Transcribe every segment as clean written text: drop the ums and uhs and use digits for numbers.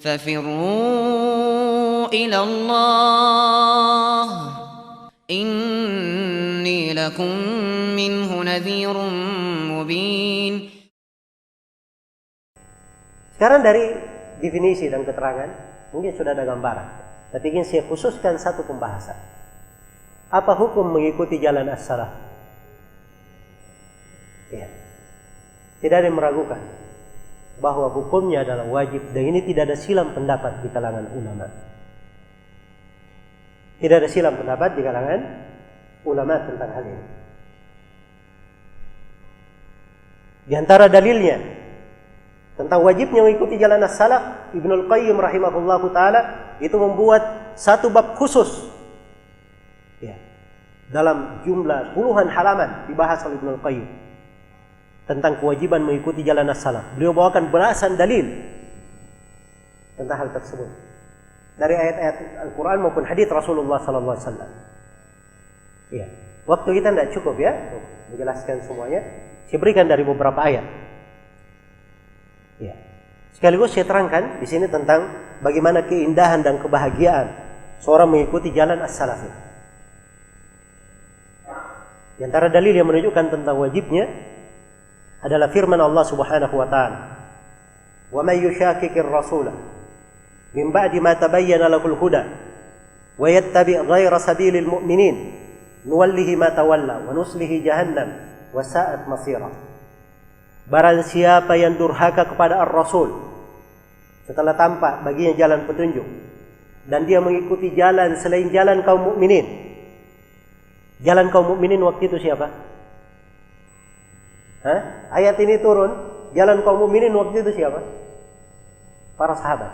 ففروا إلى الله إني لكم منه نذير مبين. Sekarang dari definisi dan keterangan mungkin sudah ada gambaran, tapi ingin saya khususkan satu pembahasan. Apa hukum mengikuti jalan as-salaf? Ya. Tidak ada yang meragukan bahwa hukumnya adalah wajib, dan ini tidak ada silang pendapat di kalangan ulama. Tidak ada silang pendapat di kalangan ulama tentang hal ini. Di antara dalilnya tentang wajibnya mengikuti jalan as-salaf, Ibnul Qayyim rahimahullahu taala itu membuat satu bab khusus. Ya. Dalam jumlah puluhan halaman dibahas oleh Ibnul Qayyim tentang kewajiban mengikuti jalan as-salaf. Beliau bawakan belasan dalil tentang hal tersebut dari ayat-ayat Al-Quran maupun hadis Rasulullah sallallahu alaihi wasallam. Ya. Waktu kita tidak cukup ya untuk menjelaskan semuanya. Saya berikan dari beberapa ayat. Ya. Sekaligus saya terangkan di sini tentang bagaimana keindahan dan kebahagiaan seorang mengikuti jalan as-salaf. Di antara dalil yang menunjukkan tentang wajibnya adalah firman Allah Subhanahu wa taala, "Wa may yushaqiqir rasula min ba'di ma tabayyana lahul huda wa yattabi' ghayra sabilil mu'minin nuwallihi ma tawalla wa nuslihi jahannam wa sa'at masira." Barang siapa yang durhaka kepada ar-rasul setelah tampak baginya jalan petunjuk dan dia mengikuti jalan selain jalan kaum mukminin. Jalan kaum mukminin waktu itu siapa? Ayat ini turun, jalan kaum mukminin waktu itu siapa? Para sahabat.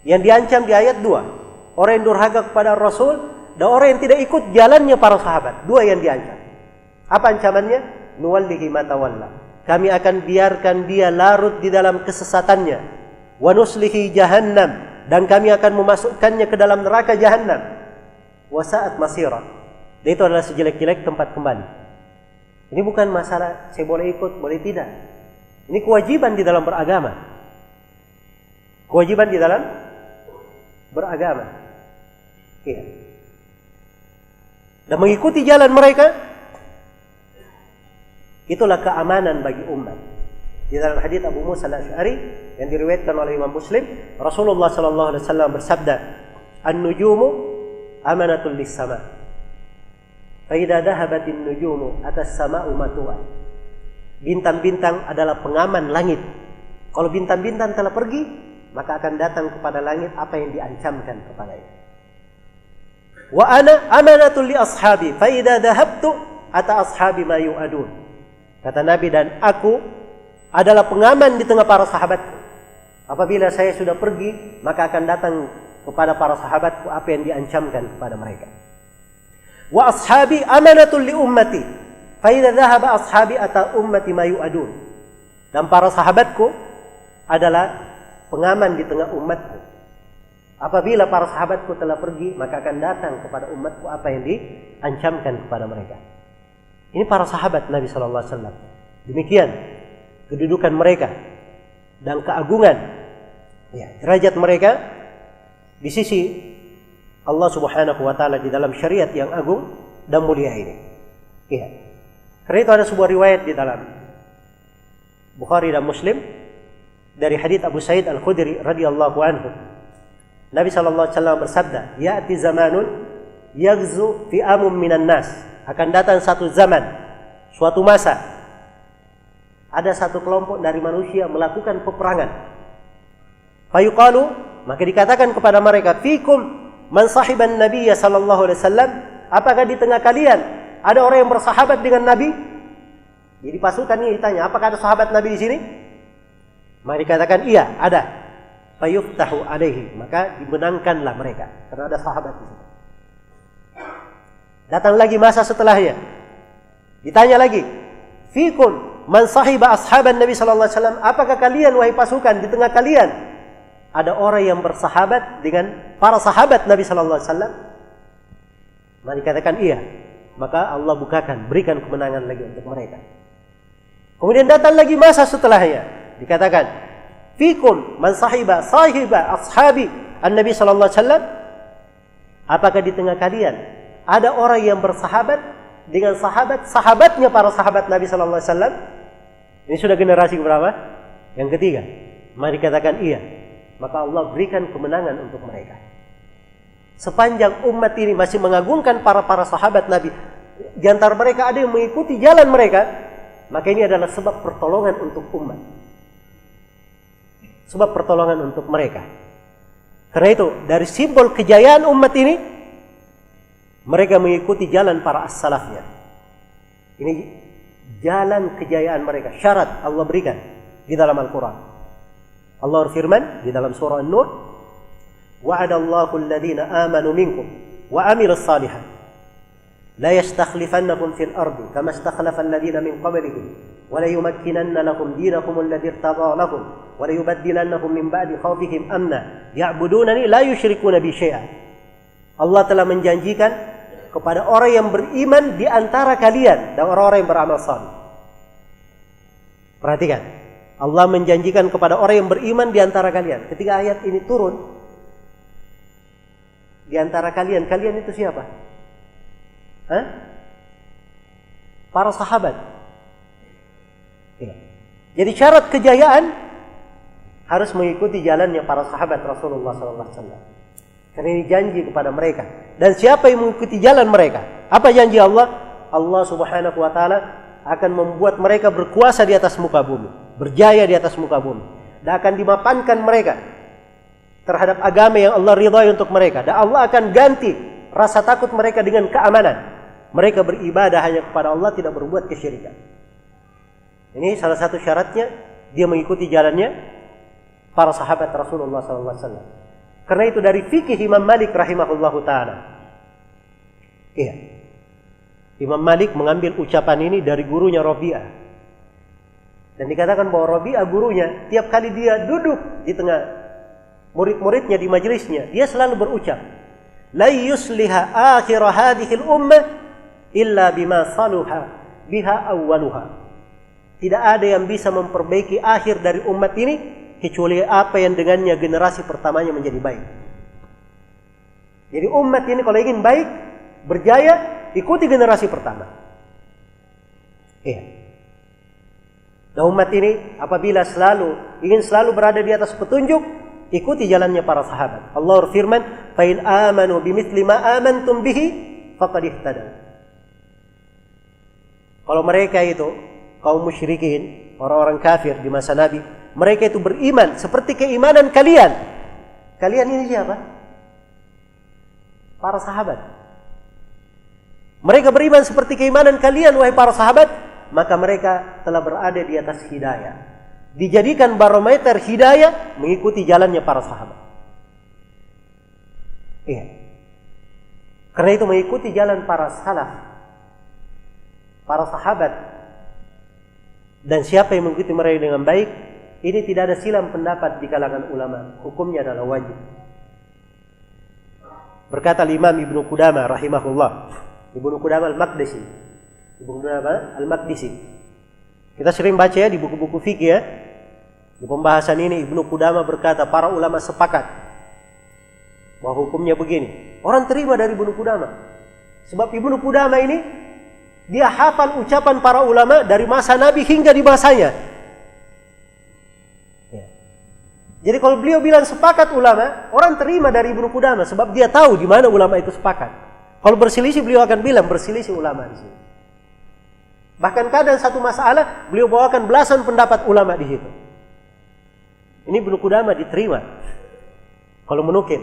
Yang diancam di ayat 2, orang yang durhaka kepada Rasul dan orang yang tidak ikut jalannya para sahabat. Dua yang diancam. Apa ancamannya? Nuwallihi ma tawalla. Kami akan biarkan dia larut di dalam kesesatannya. Wa nuslihi jahannam, dan kami akan memasukkannya ke dalam neraka jahannam. Wa sa'at masira. Dan itu adalah sejelek-jelek tempat kembali. Ini bukan masalah saya boleh ikut, boleh tidak. Ini kewajiban di dalam beragama. Kewajiban di dalam beragama. Iya. Dan mengikuti jalan mereka, itulah keamanan bagi umat. Di dalam hadis Abu Musa al-Asy'ari yang diriwayatkan oleh Imam Muslim, Rasulullah sallallahu alaihi wasallam bersabda, "An-nujumu amanatul lis-sama'. Faida dhahabatin nujumu atas sama'u matu'an." Bintang-bintang adalah pengaman langit. Kalau bintang-bintang telah pergi, maka akan datang kepada langit apa yang diancamkan kepadanya. Wa ana amanatul li ashabi, faida dhahabtu ata ashabi ma yu'adun. Kata Nabi, dan aku adalah pengaman di tengah para sahabatku. Apabila saya sudah pergi, maka akan datang kepada para sahabatku apa yang diancamkan kepada mereka. Wa ashabi amanatul li ummati, fa idza dhahaba ashabi ata ummati ma yu'adun. Dan para sahabatku adalah pengaman di tengah umatku. Apabila para sahabatku telah pergi, maka akan datang kepada umatku apa yang diancamkan kepada mereka. Ini para sahabat Nabi sallallahu alaihi wasallam. Demikian kedudukan mereka dan keagungan, ya, derajat mereka di sisi Allah Subhanahu wa taala di dalam syariat yang agung dan mulia ini. Iya. Karena itu ada sebuah riwayat di dalam Bukhari dan Muslim dari hadits Abu Sa'id Al-Khudri radhiyallahu anhu. Nabi sallallahu alaihi wasallam bersabda, "Ya'ti zamanun yaghzu fi'amun minan nas." Akan datang satu zaman, suatu masa, ada satu kelompok dari manusia melakukan peperangan. Fayuqalu, maka dikatakan kepada mereka, "Fikum man sahiban nabiyya sallallahu alaihi wasallam." Apakah di tengah kalian ada orang yang bersahabat dengan Nabi? Jadi pasukan ini ditanya, apakah ada sahabat Nabi di sini? Maka dikatakan, iya, ada. Fayuftahu alaihi, maka dimenangkanlah mereka karena ada sahabat di situ. Datang lagi masa setelahnya, ditanya lagi, "Fikum man sahiba ashaban Nabi sallallahu alaihi wasallam." Apakah kalian, wahai pasukan, di tengah kalian ada orang yang bersahabat dengan para sahabat Nabi sallallahu alaihi wasallam? Maka dikatakan iya. Maka Allah bukakan, berikan kemenangan lagi untuk mereka. Kemudian datang lagi masa setelahnya, dikatakan, fikum man sahiba ashabi an-nabi sallallahu alaihi wasallam, apakah di tengah kalian ada orang yang bersahabat dengan sahabatnya para sahabat Nabi sallallahu alaihi wasallam? Ini sudah generasi berapa? Yang ketiga. Mari katakan iya. Maka Allah berikan kemenangan untuk mereka. Sepanjang umat ini masih mengagungkan para sahabat Nabi, di antara mereka ada yang mengikuti jalan mereka, maka ini adalah sebab pertolongan untuk umat. Sebab pertolongan untuk mereka. Karena itu, dari simbol kejayaan umat ini, mereka mengikuti jalan para as-salafnya. Ini jalan kejayaan mereka. Syarat Allah berikan di dalam Al-Quran. Allah berfirman di dalam surah An-Nur, wa'adallahu alladhina amanu minkum wa amilus salihat la yastakhlifannahum fil ardi kama istakhlafa alladhina min qablihim wa la yumakkinanna lakum dinakum alladhi irtadha lakum wa la yubaddilannahum min ba'di khawfihim amna ya'budunani la yusyrikuna bi syai'an. Allah telah menjanjikan kepada orang yang beriman di antara kalian dan orang-orang yang beramal saleh. Perhatikan, Allah menjanjikan kepada orang yang beriman di antara kalian. Ketika ayat ini turun, di antara kalian itu siapa? Para sahabat. Ya. Jadi syarat kejayaan harus mengikuti jalannya para sahabat Rasulullah SAW. Karena ini janji kepada mereka. Dan siapa yang mengikuti jalan mereka? Apa janji Allah? Allah Subhanahu wa Ta'ala akan membuat mereka berkuasa di atas muka bumi, berjaya di atas muka bumi, dan akan dimapankan mereka terhadap agama yang Allah ridhai untuk mereka, dan Allah akan ganti rasa takut mereka dengan keamanan. Mereka beribadah hanya kepada Allah, tidak berbuat kesyirikan. Ini salah satu syaratnya, dia mengikuti jalannya para sahabat Rasulullah SAW. Karena itu dari fikih Imam Malik rahimahullahu ta'ala. Iya. Imam Malik mengambil ucapan ini dari gurunya Rabi'ah. Dan dikatakan bahwa Rabi'ah gurunya, tiap kali dia duduk di tengah murid-muridnya di majelisnya, dia selalu berucap, la yusliha akhir hadhil ummah illa bima saluha biha awwaluha. Tidak ada yang bisa memperbaiki akhir dari umat ini kecuali apa yang dengannya generasi pertamanya menjadi baik. Jadi umat ini kalau ingin baik, berjaya, ikuti generasi pertama. Iya. Dan umat ini apabila ingin selalu berada di atas petunjuk, ikuti jalannya para sahabat. Allah berfirman, "Fa in amanu bimithli ma amantum bihi faqad ihtadaw." Kalau mereka itu kaum musyrikin, orang-orang kafir di masa Nabi, mereka itu beriman seperti keimanan kalian. Kalian ini siapa? Para sahabat. Mereka beriman seperti keimanan kalian, wahai para sahabat, maka mereka telah berada di atas hidayah. Dijadikan barometer hidayah mengikuti jalannya para sahabat. Iya. Karena itu mengikuti jalan para salaf, para sahabat, dan siapa yang mengikuti mereka dengan baik, ini tidak ada silam pendapat di kalangan ulama. Hukumnya adalah wajib. Berkata Imam Ibnu Qudamah rahimahullah, Ibnu Qudamah al-Maqdisi. Ibnu Qudamah al-Maqdisi. Kita sering baca ya di buku-buku fikih ya. Di pembahasan ini Ibnu Qudamah berkata, para ulama sepakat bahwa hukumnya begini. Orang terima dari Ibnu Qudamah. Sebab Ibnu Qudamah ini dia hafal ucapan para ulama dari masa Nabi hingga di masanya. Jadi kalau beliau bilang sepakat ulama, orang terima dari Ibnu Qudamah sebab dia tahu di mana ulama itu sepakat. Kalau berselisih beliau akan bilang berselisih ulama di sini. Bahkan kadang satu masalah beliau bawakan belasan pendapat ulama di situ. Ini Ibnu Qudamah diterima kalau menukil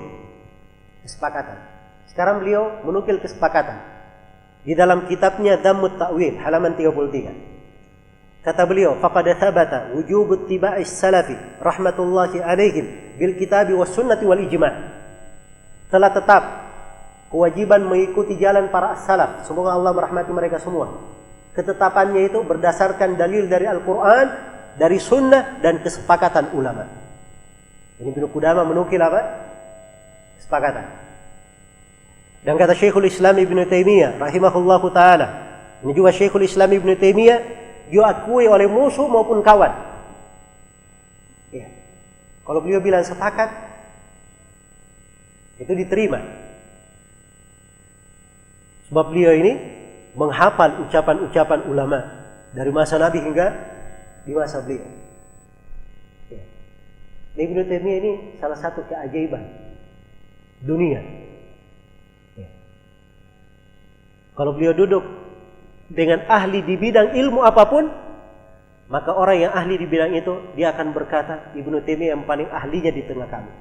kesepakatan. Sekarang beliau menukil kesepakatan di dalam kitabnya Dhammut Ta'wil halaman 33. Kata beliau, faqad thabata wujub ittiba'is salafi rahmatullahi alaihim bil kitabi was sunnati wal ijma'. Telah tetap kewajiban mengikuti jalan para salaf. Semoga Allah merahmati mereka semua. Ketetapannya itu berdasarkan dalil dari Al-Quran, dari sunnah, dan kesepakatan ulama. Ini Ibnu Qudamah menukil apa? Kesepakatan. Dan kata Syekhul Islam Ibnu Taimiyah rahimahullahu ta'ala, ini juga Syekhul Islam Ibnu Taimiyah diakui oleh musuh maupun kawan. Ya. Kalau beliau bilang sepakat, itu diterima. Sebab beliau ini menghafal ucapan-ucapan ulama dari masa Nabi hingga di masa beliau. Ya. Ibnu Taimiyah ini salah satu keajaiban dunia. Ya. Kalau beliau duduk dengan ahli di bidang ilmu apapun, maka orang yang ahli di bidang itu, dia akan berkata, Ibnu Taimiyah yang paling ahlinya di tengah kami.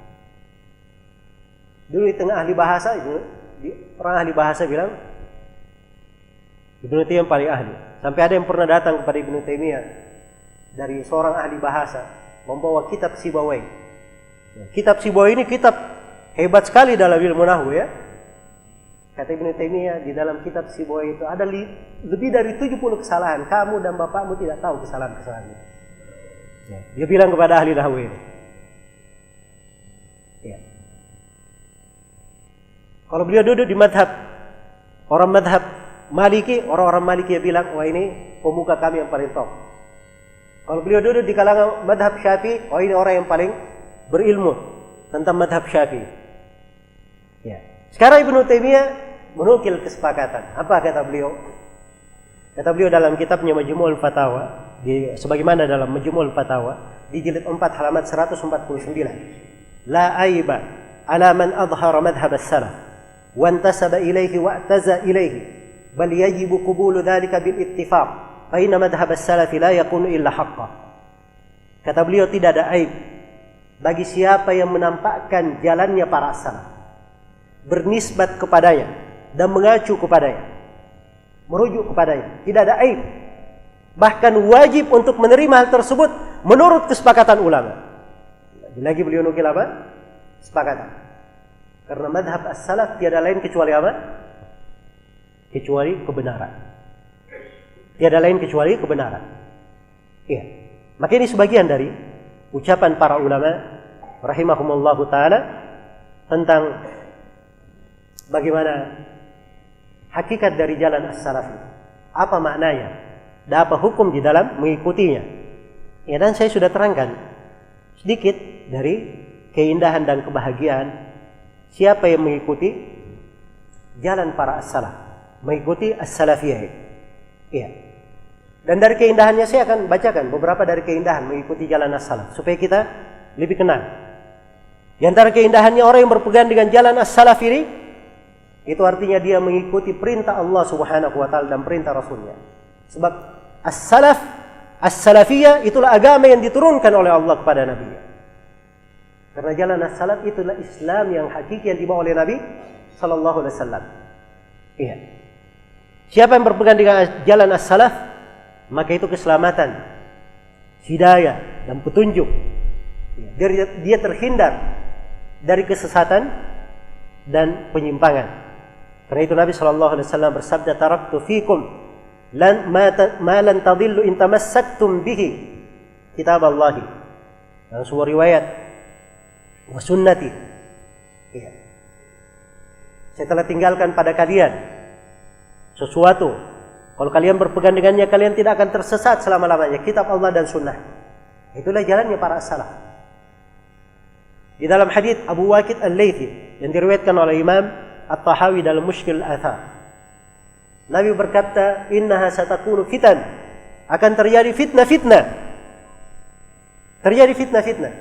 Dulu di tengah ahli bahasa, orang ahli bahasa bilang, Ibnu Taimiyah yang paling ahli. Sampai ada yang pernah datang kepada Ibnu Taimiyah dari seorang ahli bahasa, membawa kitab Sibawai. Kitab Sibawai ini kitab hebat sekali dalam ilmu nahwu ya. Kata Ibnu Taimiyah, di dalam kitab Sibawai itu ada lebih dari 70 kesalahan. Kamu dan bapakmu tidak tahu kesalahan-kesalahan itu. Ya. Dia bilang kepada ahli nahwu ini. Ya. Kalau beliau duduk di madhab, orang madhab Maliki, orang-orang Maliki yang bilang, wah ini pemuka kami yang paling top. Kalau beliau duduk di kalangan madhab Syafi'i, oh ini orang yang paling berilmu tentang madhab Syafi'i. Ya. Sekarang Ibnu Taimiyah menukil kesepakatan. Apa kata beliau? Kata beliau dalam kitabnya Majmu'ul Fatawa, sebagaimana dalam Majmu'ul Fatawa di jilid 4 halaman 149. La aiba ala man adhara madhhab as-salaf wa intasaba ilayhi wa i'taza ilayhi bal yajibu qabulu dhalika bil ittifaq fa inna madhhab as-salaf la yakunu illa haqqan. Kata beliau, tidak ada aib bagi siapa yang menampakkan jalannya para salaf, bernisbat kepadanya dan mengacu kepadanya, merujuk kepadanya. Tidak ada aib. Bahkan wajib untuk menerima hal tersebut menurut kesepakatan ulama. Lagi beliau nukil apa? Kesepakatan. Karena madhab as-salaf tiada lain kecuali apa? Kecuali kebenaran. Tiada lain kecuali kebenaran. Iya. Maka ini sebagian dari ucapan para ulama rahimahumullahu ta'ala tentang bagaimana hakikat dari jalan as-salaf itu. Apa maknanya? Dan apa hukum di dalam mengikutinya? Ya, dan saya sudah terangkan sedikit dari keindahan dan kebahagiaan siapa yang mengikuti jalan para as-salaf, mengikuti as-salafiyah. Iya. Dan dari keindahannya saya akan bacakan beberapa dari keindahan mengikuti jalan as-salaf supaya kita lebih kenal. Di antara keindahannya orang yang berpegang dengan jalan as-salaf ini, itu artinya dia mengikuti perintah Allah Subhanahu wa taala dan perintah Rasulnya. Sebab as-salaf, as-salafiyah itulah agama yang diturunkan oleh Allah kepada Nabi. Karena jalan as-salaf itulah Islam yang hakiki yang dibawa oleh Nabi sallallahu alaihi wasallam. Iya. Siapa yang berpegang dengan jalan as-salaf, maka itu keselamatan, hidayah dan petunjuk. Dia terhindar dari kesesatan dan penyimpangan. Karena itu Nabi sallallahu alaihi wasallam bersabda, "Taraktu fikum ma lan tadillu in tamassaktum bihi kitaballahi." Dalam sebuah riwayat, "Wa sunnati." Ya. Saya telah tinggalkan pada kalian sesuatu, kalau kalian berpegang dengannya kalian tidak akan tersesat selama-lamanya, kitab Allah dan sunnah. Itulah jalannya para as-salaf. Di dalam hadis Abu Waqid Al-Laythi yang diriwayatkan oleh Imam At-Tahawi dalam Mushkil Al-Athar, Nabi berkata, "Innaha satakunu fitan." Akan terjadi fitnah-fitnah. Terjadi fitnah-fitnah.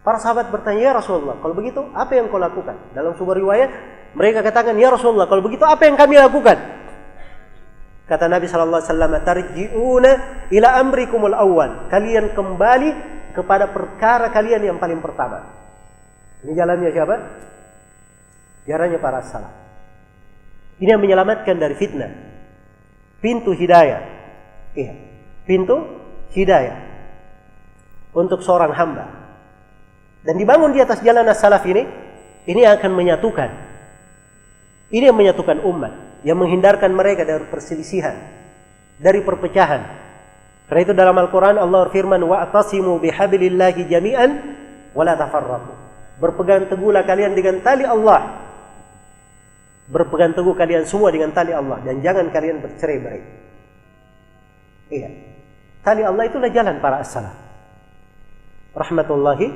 Para sahabat bertanya, "Ya Rasulullah, kalau begitu apa yang kau lakukan?" Dalam sebuah riwayat mereka katakan, "Ya Rasulullah, kalau begitu apa yang kami lakukan?" Kata Nabi sallallahu alaihi wasallam, "Tarji'una ila amrikumul awwal." Kalian kembali kepada perkara kalian yang paling pertama. Ini jalannya siapa? Jalannya para salaf. Ini yang menyelamatkan dari fitnah. Pintu hidayah. Iya. Pintu hidayah untuk seorang hamba. Dan dibangun di atas jalan as-salaf ini akan menyatukan. Ini yang menyatukan umat, yang menghindarkan mereka dari perselisihan, dari perpecahan. Karena itu dalam Al-Quran Allah berfirman, "Wa'tasimu bihablillahi jami'an wa la tafarraqu." Berpegang teguhlah kalian dengan tali Allah. Berpegang teguh kalian semua dengan tali Allah dan jangan kalian bercerai-berai. Iya. Tali Allah itulah jalan para as-salaf. rahmatullahi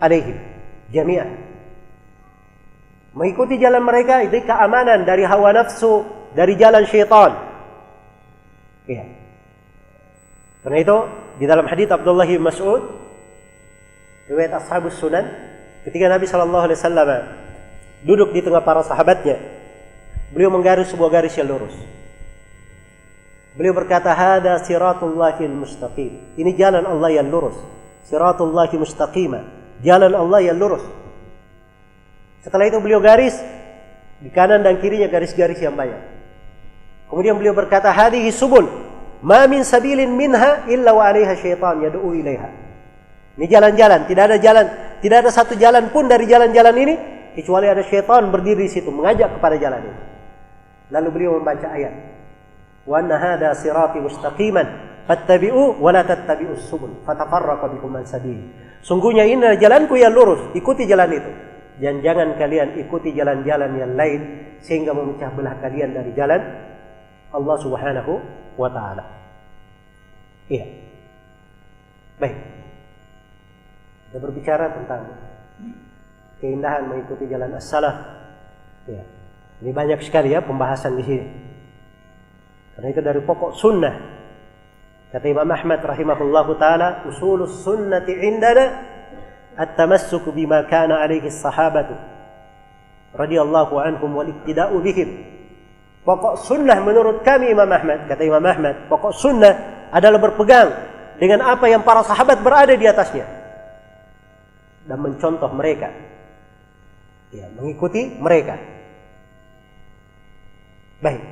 alaihim jami'an. Mengikuti jalan mereka itu keamanan dari hawa nafsu, dari jalan syaitan. Iya. Karena itu di dalam hadits Abdullah bin Mas'ud riwayat Ashabus Sunan, ketika Nabi sallallahu alaihi wasallam duduk di tengah para sahabatnya, beliau menggaris sebuah garis yang lurus. Beliau berkata, "Hada siratullahil mustaqim." Ini jalan Allah yang lurus. Siratullahi mustaqimah. Jalan Allah yang lurus. Setelah itu beliau garis di kanan dan kirinya garis-garis yang banyak. Kemudian beliau berkata, "Hadhihi subul, ma min sabilin minha illa wa 'alaiha syaitan yad'u ilaiha." Ini jalan-jalan, tidak ada satu jalan pun dari jalan-jalan ini kecuali ada syaitan berdiri di situ mengajak kepada jalan ini. Lalu beliau membaca ayat, "Wa anna hadha sirati mustaqiman fattabi'u wa la tattabi'us subul fatafarraqa bikum an sabili." Sungguhnya ini adalah jalanku yang lurus, ikuti jalan itu. Dan jangan kalian ikuti jalan-jalan yang lain sehingga memecah belah kalian dari jalan Allah Subhanahu wa taala. Iya. Baik. Kita berbicara tentang keindahan mengikuti jalan as-salaf. Ya. Ini banyak sekali ya pembahasan di sini. Karena itu dari pokok sunnah. Kata Imam Ahmad rahimahullahu taala, usulus sunnati indana at-tamassuk bima kana alaihi as-sahabatu radhiyallahu anhum wal iktida'u bihim. Pokok sunnah menurut kami Imam Ahmad, kata Imam Ahmad, pokok sunnah adalah berpegang dengan apa yang para sahabat berada di atasnya dan mencontoh mereka. Ya, mengikuti mereka. Baik.